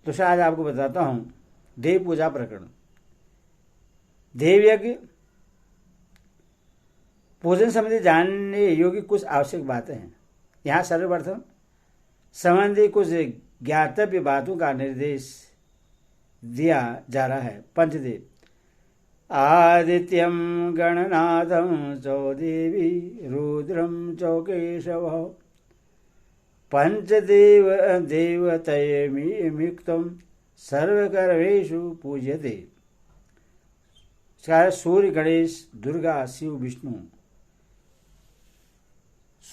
तो सर आज आपको बताता हूं देव पूजा प्रकरण। देव यज्ञ पूजन संबंधी जानने योग्य कुछ आवश्यक बातें हैं। यहाँ सर्वप्रथम संबंधी कुछ ज्ञातव्य बातों का निर्देश दिया जा रहा है। पंचदेव आदित्यम गणनाथम चौदेवी रुद्रम चौकेशव पंचदेव देवतयमिक्तम सर्वकर्मेषु पूज्यते। सूर्य गणेश दुर्गा शिव विष्णु।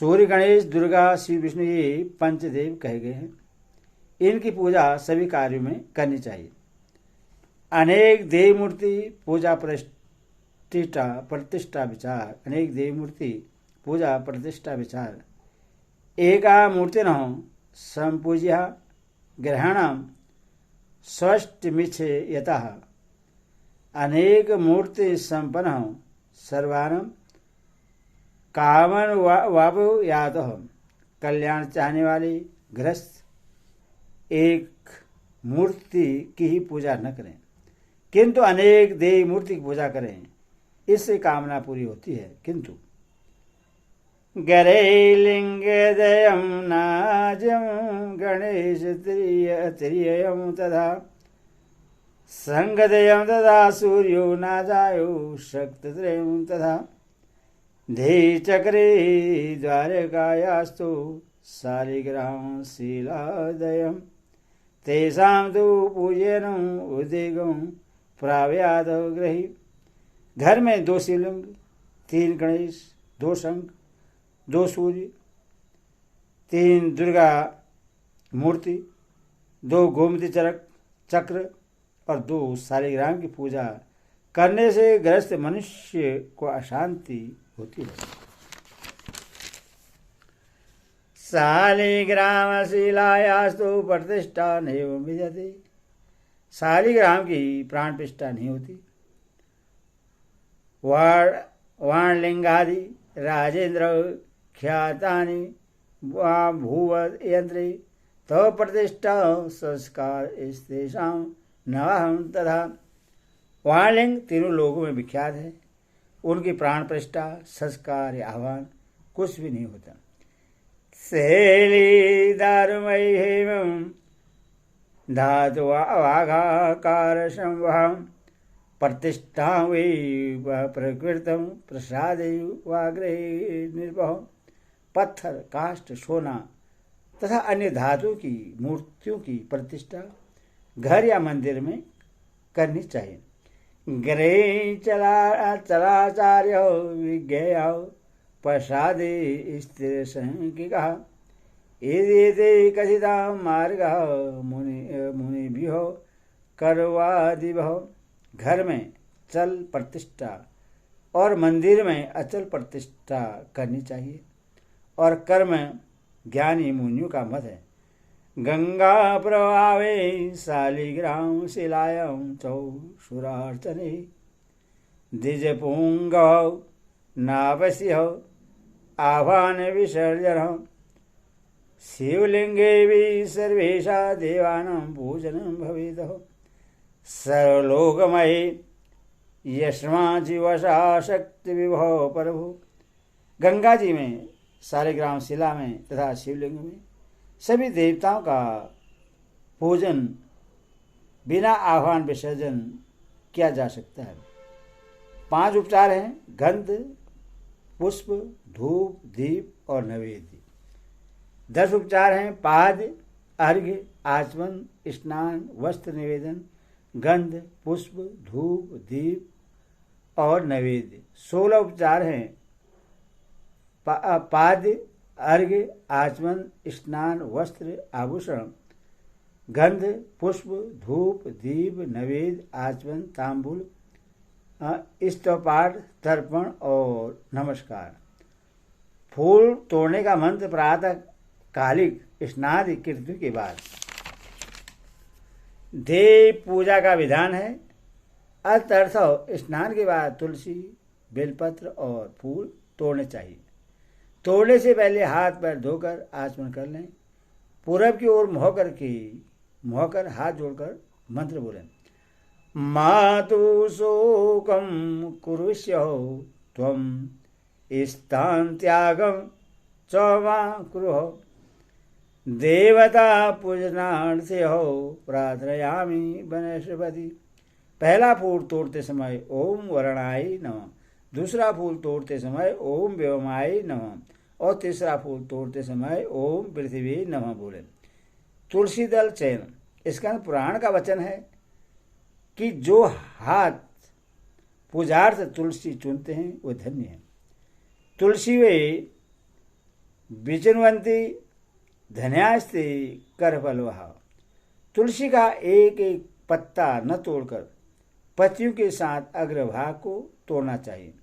सूर्य गणेश दुर्गा शिव विष्णु ये पंचदेव कहे गए हैं। इनकी पूजा सभी कार्यों में करनी चाहिए। अनेक देव मूर्ति पूजा प्रतिष्ठा विचार। अनेक देव मूर्ति पूजा प्रतिष्ठा विचार एका मूर्तिनो संपूज्य ग्रहणम स्वस्थमिच्छे यतः अनेक मूर्ति संपन्न सर्वानम कामन वापो याद। कल्याण चाहने वाले गृहस्थ एक मूर्ति की ही पूजा न करें, किंतु अनेक देव मूर्ति की पूजा करें, इससे कामना पूरी होती है। किंतु गरे लिंगदयम नाजम गणेश त्रियम तथा संगदयम तथा सूर्यो नाजायो शक्तत्रयम तथा धे चक्रे द्वारकायास्तु शालिग्राम शीलादयम तेषां तो पूजनम उद्वेगम प्राव्याद ग्रही। घर में 2 शिवलिंग, 3 गणेश, 2 शंख, 2 सूर्य, 3 दुर्गा मूर्ति, 2 गोमती चक्र और 2 शालिग्राम की पूजा करने से ग्रस्त मनुष्य को अशांति होती है। शालिग्राम शिलायास्तु प्रतिष्ठा नैव विद्यते। शालिग्राम की प्राण प्रतिष्ठा नहीं होती। वाणलिंगादि राजेंद्र ख्यातानि भूव यंत्रे तव प्रतिष्ठा संस्कार स्तेषां नवहं तथा। वाणलिंग तीनों लोगों में विख्यात है। उनकी प्राण प्रतिष्ठा संस्कार या आह्वान कुछ भी नहीं होता। सेली दारुमयी हेमं धातु वाघाकार संवहं प्रतिष्ठा वै प्रकृतम प्रसादे वाग्रे निर्भव। पत्थर, काष्ठ, सोना तथा अन्य धातु की मूर्तियों की प्रतिष्ठा घर या मंदिर में करनी चाहिए। गृहे चलाचार्य विज्ञेय प्रसादे स्थिर संगिका एते कथिता मार्ग मुनिभ्यो करवादिभ्यो। घर में चल प्रतिष्ठा और मंदिर में अचल प्रतिष्ठा करनी चाहिए और कर्म ज्ञानी मुनियों का मत है। गंगा प्रवाहे शालिग्राम शिलायां चौशुरार्चने द्विजपुंगव नावस्यः आह्वान विसर्जन। शिवलिंगे भी सर्वेशा देवानां पूजनं भवेत्। सर्वलोकमये यस्मा जीवसा शक्ति विभव प्रभु। गंगा जी में, शालिग्राम शिला में तथा शिवलिंग में सभी देवताओं का पूजन बिना आह्वान विसर्जन किया जा सकता है। 5 उपचार हैं: गंध, पुष्प, धूप, दीप और नैवेद्य। 10 उपचार हैं: पाद्य, अर्घ्य, आचमन, स्नान, वस्त्र निवेदन, गंध, पुष्प, धूप, दीप और नैवेद्य। 16 उपचार हैं: पाद्य, अर्घ्य, आचमन, स्नान, वस्त्र, आभूषण, गंध, पुष्प, धूप, दीप, नैवेद्य, आचमन, तांबूल, स्तवपाठ, तर्पण और नमस्कार। फूल तोड़ने का मंत्र प्रातः कालिक स्नादि कृत्य के बाद। देव पूजा का विधान है: अत्यर्थ स्नान के बाद तुलसी, बेलपत्र और फूल तोड़ने चाहिए। तोड़ने से पहले हाथ पैर धोकर आचमन कर लें। पूरब की ओर मुँह करके मुँह कर हाथ जोड़कर मंत्र बोले। मातु शोकम कुरुष्यो त्वम स्थान त्यागम च मा कुरु देवता पूजनार्थे हो प्रार्थयामि वनस्पति। पहला फूल तोड़ते समय ओम वरणाय नमः, दूसरा फूल तोड़ते समय ओम व्योमाय नमः और तीसरा फूल तोड़ते समय ओम पृथ्वी नमः बोले। तुलसी दल चयन, इसका पुराण का वचन है कि जो हाथ पूजार्थ तुलसी चुनते हैं वो धन्य है। तुलसी वे विचिन्वन्ति धन्यास्ते करफलवः। तुलसी का एक एक पत्ता न तोड़कर पत्तियों के साथ अग्रभाग को तोड़ना चाहिए।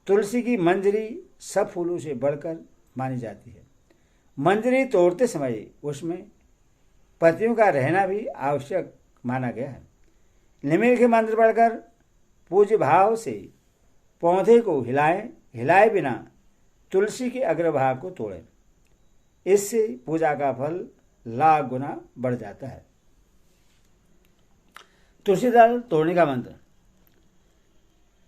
तुलसी की मंजरी सब फूलों से बढ़कर मानी जाती है। मंजरी तोड़ते समय उसमें पत्तियों का रहना भी आवश्यक माना गया है। निम्नलिखित मंत्र पढ़कर पूज्य भाव से पौधे को हिलाए बिना तुलसी के अग्रभाग को तोड़ें। इससे पूजा का फल लाख गुना बढ़ जाता है। तुलसी दल तोड़ने का मंत्र।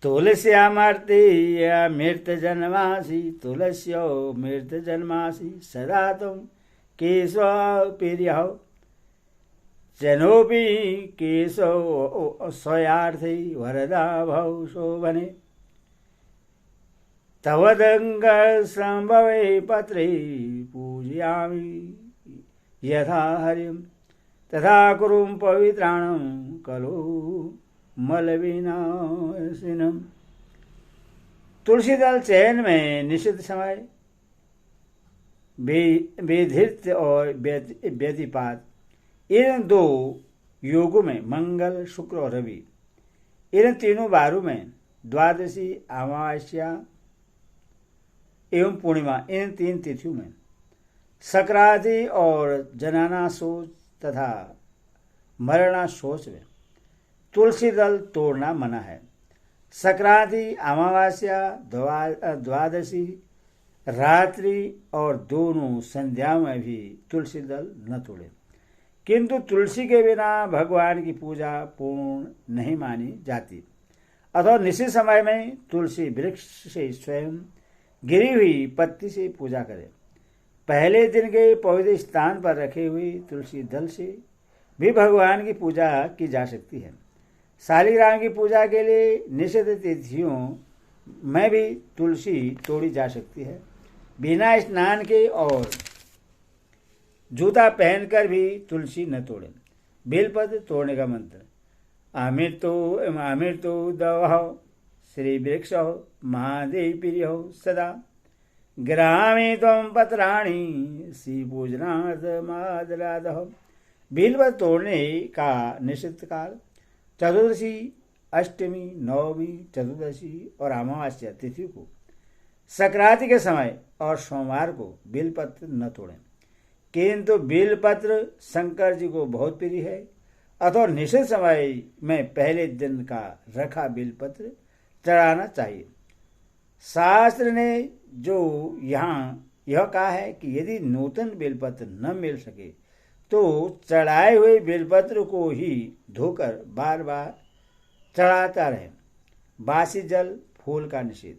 तुलस्यामर्ते मृत जन्मासि तुलस्यो मृत जन्मासि सदा तुम केशव प्रियः जनोपि केशव स्वयार्थे वरदा भव शोभने तवदंग संभवे पत्रे पूजयामि यथा हरिम तथा कुरुम पवित्राणम कलो मलविनाशिनम। तुलसी दल चयन में निषिद्ध समय बेधिर्थ और व्यतिपात, इन दो योगों में मंगल शुक्र और रवि, इन तीनों बारों में द्वादशी अमावस्या एवं पूर्णिमा, इन तीन तिथियों में सक्रांति और जनाना सोच तथा मरणा सोच में तुलसी दल तोड़ना मना है। सक्रांति, अमावस्या, द्वादशी रात्रि और दोनों संध्याओं में भी तुलसी दल न तोड़े। किंतु तुलसी के बिना भगवान की पूजा पूर्ण नहीं मानी जाती। अथवा निश्चित समय में तुलसी वृक्ष से स्वयं गिरी हुई पत्ती से पूजा करें। पहले दिन के पवित्र स्थान पर रखे हुए तुलसी दल से भी भगवान की पूजा की जा सकती है। शालिग्राम की पूजा के लिए निषिद्ध तिथियों में भी तुलसी तोड़ी जा सकती है। बिना स्नान के और जूता पहनकर भी तुलसी न तोड़ें। बेलपत्र तोड़ने का मंत्र। अमृतो दवः श्री वृक्ष महादेव प्रिय सदा ग्रामे त्वं पत्राणि श्री पूजनार्थ मादरादः। बेलपत्र तोड़ने का निश्चित काल चतुर्दशी, अष्टमी, नवमी, चतुर्दशी और अमावस्या तिथि को, संक्रांति के समय और सोमवार को बेलपत्र न तोड़ें। किंतु बेलपत्र शंकर जी को बहुत प्रिय है, अथवा निश्चित समय में पहले दिन का रखा बेलपत्र चढ़ाना चाहिए। शास्त्र ने जो यहाँ यह कहा है कि यदि नूतन बेलपत्र न मिल सके तो चढ़ाए हुए बेलपत्र को ही धोकर बार बार चढ़ाता रहे। बासी जल फूल का निषेध।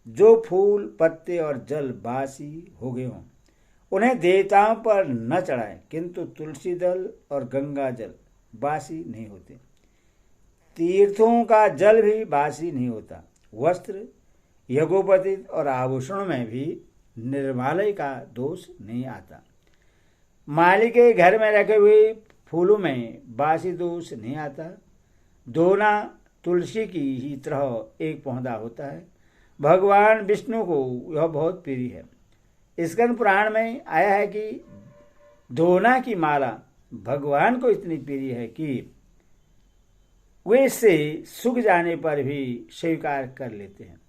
जो फूल, पत्ते और जल बासी हो गए हों उन्हें देवताओं पर न चढ़ाएं, किंतु तुलसी दल और गंगा जल बासी नहीं होते। तीर्थों का जल भी बासी नहीं होता। वस्त्र, यज्ञोपवीत और आभूषणों में भी निर्मालय का दोष नहीं आता। माली के घर में रखे हुए फूलों में बासी दोष नहीं आता। दोना तुलसी की ही तरह एक पौधा होता है। भगवान विष्णु को यह बहुत प्रिय है। स्कंद पुराण में आया है कि दोना की माला भगवान को इतनी प्रिय है कि वे इससे सूख जाने पर भी स्वीकार कर लेते हैं।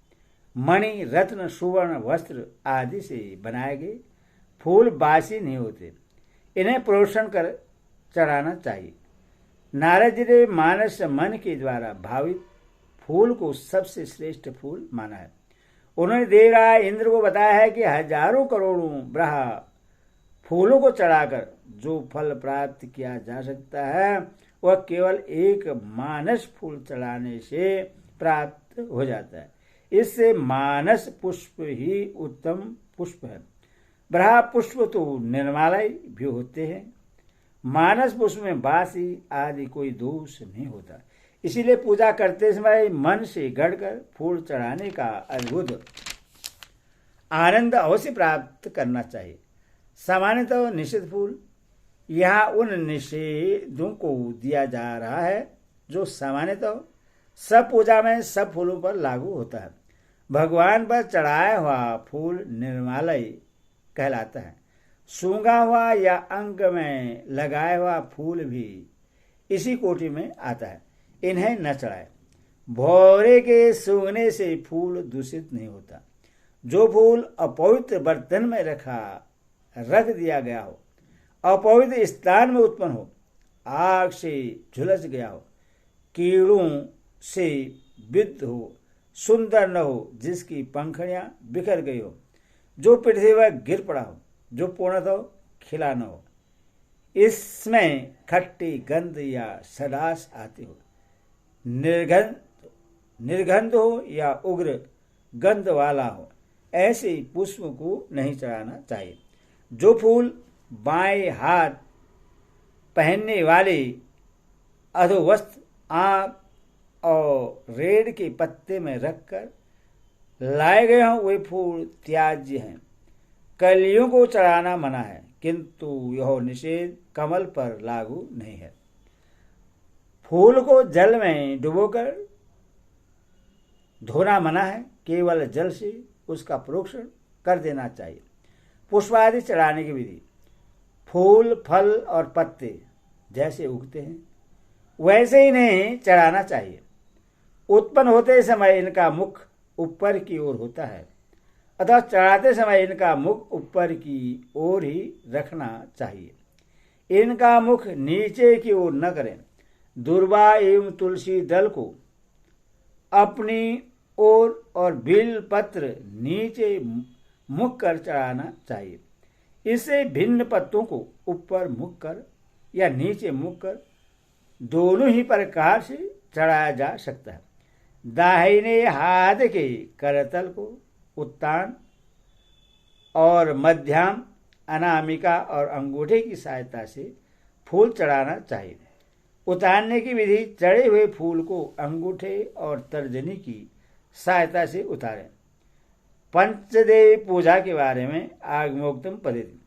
मणि, रत्न, सुवर्ण, वस्त्र आदि से बनाए गए फूल बासी नहीं होते। इन्हें प्रोषण कर चढ़ाना चाहिए। नारद जी ने मानस मन के द्वारा भावित फूल को सबसे श्रेष्ठ फूल माना है। उन्होंने देवराज इंद्र को बताया है कि हजारों करोड़ों ब्रह्मा फूलों को चढ़ाकर जो फल प्राप्त किया जा सकता है वह केवल एक मानस फूल चढ़ाने से प्राप्त हो जाता है। इससे मानस पुष्प ही उत्तम पुष्प है। ब्रह्म पुष्प तो निर्मालय भी होते हैं। मानस पुष्प में बासी आदि कोई दोष नहीं होता। इसीलिए पूजा करते समय मन से गढ़कर फूल चढ़ाने का अद्भुत आनंद अवश्य प्राप्त करना चाहिए। सामान्यतः निषिद्ध फूल यहाँ उन निषेधों को दिया जा रहा है जो सामान्यतः सब पूजा में सब फूलों पर लागू होता है। भगवान पर चढ़ाया हुआ फूल निर्मालय कहलाता है। सूंघा हुआ या अंग में लगाया हुआ फूल भी इसी कोटि में आता है। इन्हें न चढ़ाए। भौरे के सूंघने से फूल दूषित नहीं होता। जो फूल अपवित्र बर्तन में रख दिया गया हो, अपवित्र स्थान में उत्पन्न हो, आग से झुलस गया हो, कीड़ों से विद्ध हो, सुंदर न हो, जिसकी पंखड़ियां बिखर गई हो, जो पृथ्वी पर गिर पड़ा हो, जो पूर्णतः खिला न हो, इसमें खट्टी गंध या सड़ास आती हो, निर्गंध हो या उग्र गंध वाला हो, ऐसे पुष्प को नहीं चढ़ाना चाहिए। जो फूल बाएं हाथ पहनने वाले अधोवस्त्र, आंख और रेड़ के पत्ते में रखकर लाए गए हों वे फूल त्याज्य हैं। कलियों को चढ़ाना मना है, किंतु यह निषेध कमल पर लागू नहीं है। फूल को जल में डुबोकर धोना मना है, केवल जल से उसका प्रोक्षण कर देना चाहिए। पुष्प आदि चढ़ाने की विधि। फूल, फल और पत्ते जैसे उगते हैं वैसे इन्हें चढ़ाना चाहिए। उत्पन्न होते समय इनका मुख ऊपर की ओर होता है, अतः चढ़ाते समय इनका मुख ऊपर की ओर ही रखना चाहिए। इनका मुख नीचे की ओर न करें। दुर्वा एवं तुलसी दल को अपनी ओर और बिल पत्र नीचे मुख कर चढ़ाना चाहिए। इससे भिन्न पत्तों को ऊपर मुख कर या नीचे मुख कर दोनों ही प्रकार से चढ़ाया जा सकता है। दाहिने हाथ के करतल को उत्तान और मध्यम, अनामिका और अंगूठे की सहायता से फूल चढ़ाना चाहिए। उतारने की विधि। चढ़े हुए फूल को अंगूठे और तर्जनी की सहायता से उतारें। पंचदेवी पूजा के बारे में आगमोक्तम पद्धति।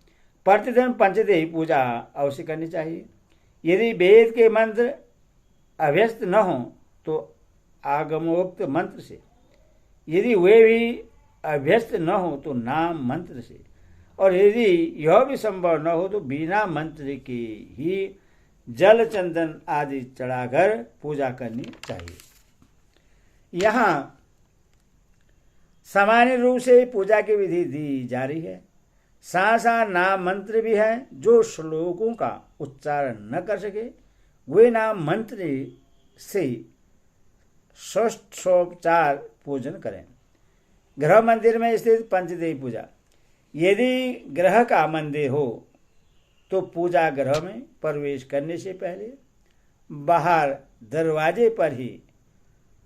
प्रतिदिन पंचदेवी पूजा अवश्य करनी चाहिए। यदि वेद के मंत्र अभ्यस्त न हो तो आगमोक्त मंत्र से, यदि वे भी अभ्यस्त न हो तो नाम मंत्र से, और यदि यह भी संभव न हो तो बिना मंत्र के ही जल, चंदन आदि चढ़ाकर पूजा करनी चाहिए। यहाँ सामान्य रूप से पूजा की विधि दी जा रही है। साथ नाम मंत्र भी है। जो श्लोकों का उच्चारण न कर सके वे नाम मंत्र से षोडशोपचार पूजन करें। गृह मंदिर में स्थित पंचदेवी पूजा। यदि गृह का मंदिर हो तो पूजा गृह में प्रवेश करने से पहले बाहर दरवाजे पर ही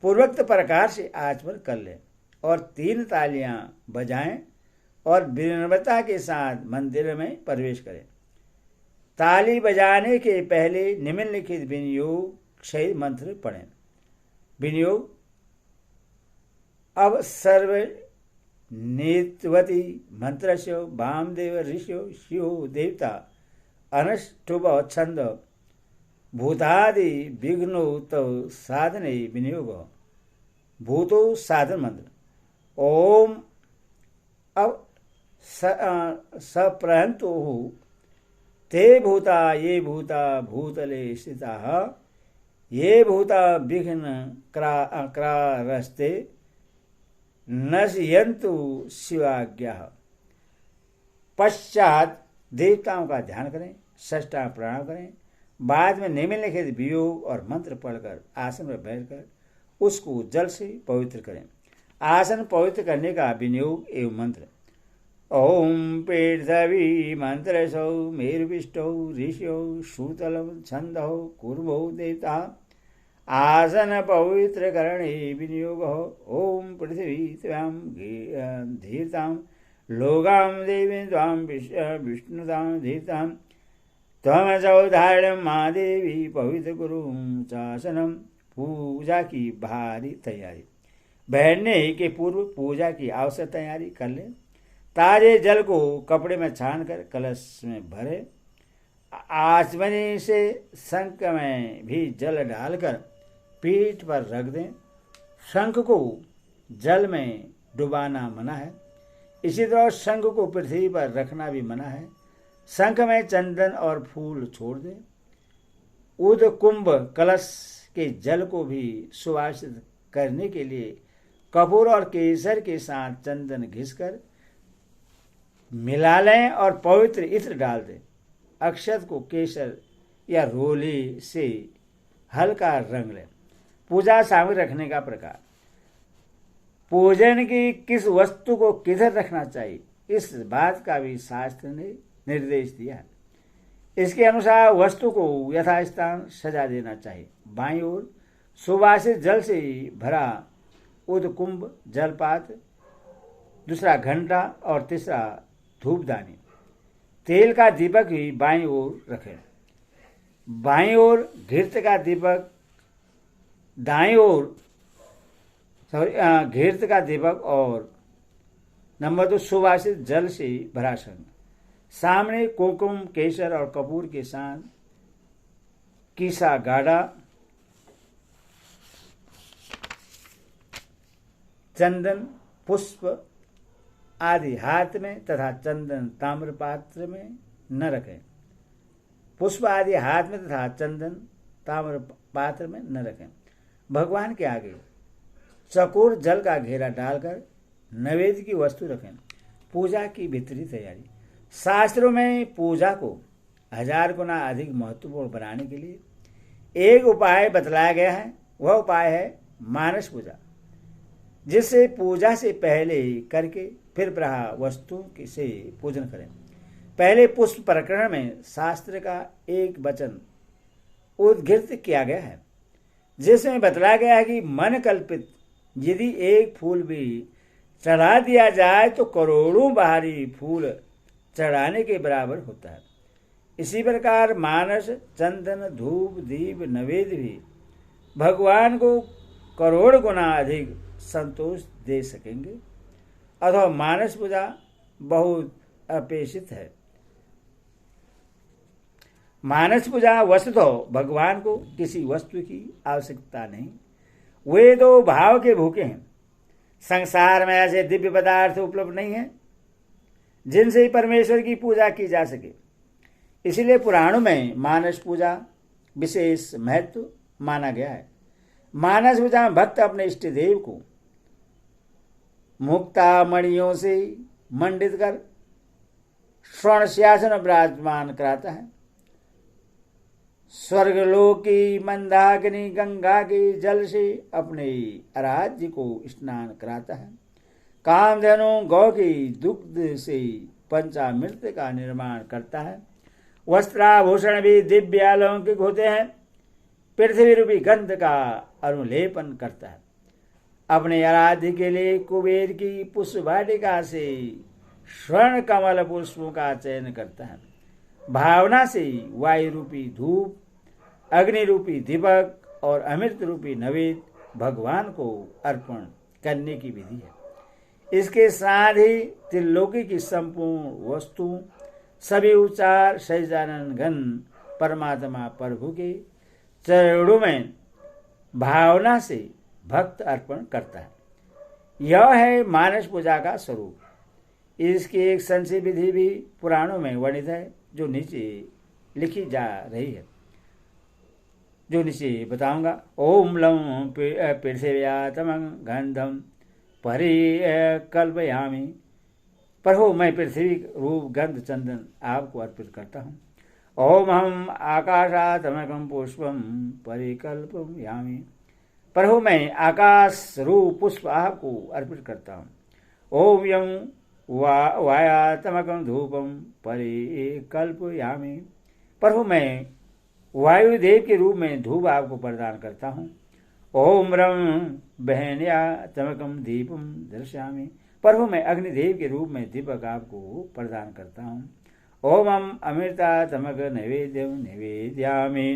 पूर्वोक्त प्रकार से आचमन कर लें और 3 तालियां बजाएं और विनम्रता के साथ मंदिर में प्रवेश करें। ताली बजाने के पहले निम्नलिखित विनियोग क्षय मंत्र पढ़ें। विनियोग। अब सर्व नेतवती मंत्रस्य वामदेव ऋषियो शिव देवता अनुष्ठुभ छंद भूतादि विघ्नो तव साधने विनियोग। भूतो साधन मंत्र। ओम अब सप्रहंतु ते भूता ये भूता भूतले स्थिता ये भूता विघ्न क्रारस्ते नश्यन्तु शिवाज्ञा। पश्चात देवताओं का ध्यान करें, षष्ठांग प्रणाम करें। बाद में निम्नलिखित वियोग और मंत्र पढ़कर आसन में बैठकर उसको जल से पवित्र करें। आसन पवित्र करने का विनियोग एवं मंत्र। ओम पृथ्वी मंत्रसौ मेरुविष्टौ ऋष्यौ सूतलं छन्दौ कुर्मौ देवता आसन पवित्र करणे विनियोग। ओम पृथ्वी त्वां धीर्तां लोगां देवी त्वां विष्णुतां धीर्तां त्वमसौ धारणं माँ देवी पवित्र गुरुं चासनम। पूजा की भारी तैयारी। बैठने के पूर्व पूजा की आवश्यक तैयारी कर लें। ताजे जल को कपड़े में छानकर कलश में भरे। आचमनी से शंख में भी जल डालकर पीठ पर रख दें। शंख को जल में डुबाना मना है। इसी तरह शंख को पृथ्वी पर रखना भी मना है। शंख में चंदन और फूल छोड़ दें। उद कुंभ कलश के जल को भी सुवासित करने के लिए कपूर और केसर के साथ चंदन घिसकर मिला लें और पवित्र इत्र डाल दें। अक्षत को केसर या रोली से हल्का रंग लें। पूजा सामग्री रखने का प्रकार। पूजन की किस वस्तु को किधर रखना चाहिए, इस बात का भी शास्त्र ने निर्देश दिया है। इसके अनुसार वस्तु को यथास्थान सजा देना चाहिए। बाईं ओर सुवासित जल से भरा उदकुंभ जलपात्र, दूसरा घंटा और तीसरा धूपदानी। तेल का दीपक भी बाईं ओर रखें। बाईं ओर घृत का दीपक, दाईं ओर घृत का दीपक और नंबर 2 सुवासित जल से भरा संग। सामने कुमकुम केसर और कपूर के साथ कीसा गाढ़ा, चंदन पुष्प आदि हाथ में तथा चंदन ताम्र पात्र में न रखें। पुष्प आदि हाथ में तथा चंदन ताम्र पात्र में न रखें। भगवान के आगे चकोर जल का घेरा डालकर नैवेद्य की वस्तु रखें। पूजा की भीतरी तैयारी। शास्त्रों में पूजा को 1000 गुना अधिक महत्वपूर्ण बनाने के लिए एक उपाय बतलाया गया है। वह उपाय है मानस पूजा, जिससे पूजा से पहले करके फिर प्रहा वस्तुओं से पूजन करें। पहले पुष्प प्रकरण में शास्त्र का एक वचन उद्धृत किया गया है, जिसमें बतलाया गया है कि मन कल्पित यदि एक फूल भी चढ़ा दिया जाए तो करोड़ों बाहरी फूल चढ़ाने के बराबर होता है। इसी प्रकार मानस, चंदन, धूप, दीप, नैवेद्य भी भगवान को करोड़ गुना अधिक संतोष दे सकेंगे। अथवा मानस पूजा बहुत अपेक्षित है। मानस पूजा वस्तुतः भगवान को किसी वस्तु की आवश्यकता नहीं। वे तो भाव के भूखे हैं। संसार में ऐसे दिव्य पदार्थ उपलब्ध नहीं है जिनसे ही परमेश्वर की पूजा की जा सके। इसलिए पुराणों में मानस पूजा विशेष महत्व माना गया है। मानस पूजा में भक्त अपने इष्ट देव को मुक्ता मणियों से मंडित कर स्वर्ण सिंहासन विराजमान कराता है। स्वर्गलोक की मंदाकिनी गंगा के जल से अपने आराध्य को स्नान कराता है। कामधेनु गौ की दुग्ध से पंचामृत का निर्माण करता है। वस्त्राभूषण भी दिव्य अलौकिक होते हैं। पृथ्वी रूपी गंध का अनुलेपन करता है। अपने आराध्य के लिए कुबेर की पुष्प वाटिका से स्वर्ण कमल पुष्पों का चयन करता है। भावना से वायु रूपी धूप, अग्नि रूपी दीपक और अमृत रूपी नैवेद्य भगवान को अर्पण करने की विधि है। इसके साथ ही त्रिलोकी की संपूर्ण वस्तु सभी उच्चार सहिजानन घन परमात्मा प्रभु के चरणों में भावना से भक्त अर्पण करता है। यह है मानस पूजा का स्वरूप। इसकी एक संक्षिप्त विधि भी पुराणों में वर्णित है, जो नीचे लिखी जा रही है, जो नीचे बताऊंगा। ओम लम पृथिव्या तमं गंधम परिकल्पयामि। प्रभु मैं पृथ्वी रूप गंध चंदन आपको अर्पित करता हूँ। ओम हम आकाशात्मकं पुष्पम परिकल्पयामि। प्रभु मैं आकाश रूप पुष्प आपको अर्पित करता हूँ। ओम यम वायात्मकं धूपम परिकल्पयामि। प्रभु मैं वायुदेव के रूप में धूप आपको प्रदान करता हूँ। ओम रम बहन्यात्मकं दीपम दर्शयामि। प्रभु मैं अग्निदेव के रूप में दीपक आपको प्रदान करता हूँ। ओम अमृतात्मक नैवेद्यम निवेदयामि।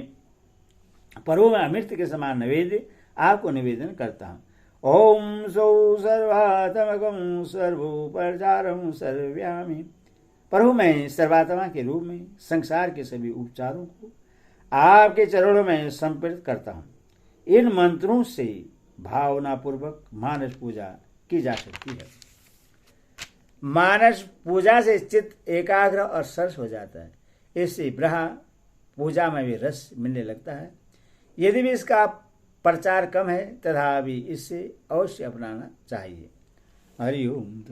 प्रभु मैं अमृत के समान नैवेद्य आपको निवेदन करता हूँ। ओम सौ सर्वात्मकं सर्वोपचारं सर्वयामि। प्रभु मैं सर्वात्मा के रूप में संसार के सभी उपचारों को आपके चरणों में समर्पित करता हूँ। इन मंत्रों से भावनापूर्वक मानस पूजा की जा सकती है। मानस पूजा से चित्त एकाग्र और सरस हो जाता है। इससे ब्रह्म पूजा में भी रस मिलने लगता है। यदि भी इसका प्रचार कम है तथा भी इसे अवश्य अपनाना चाहिए। हरि ओम।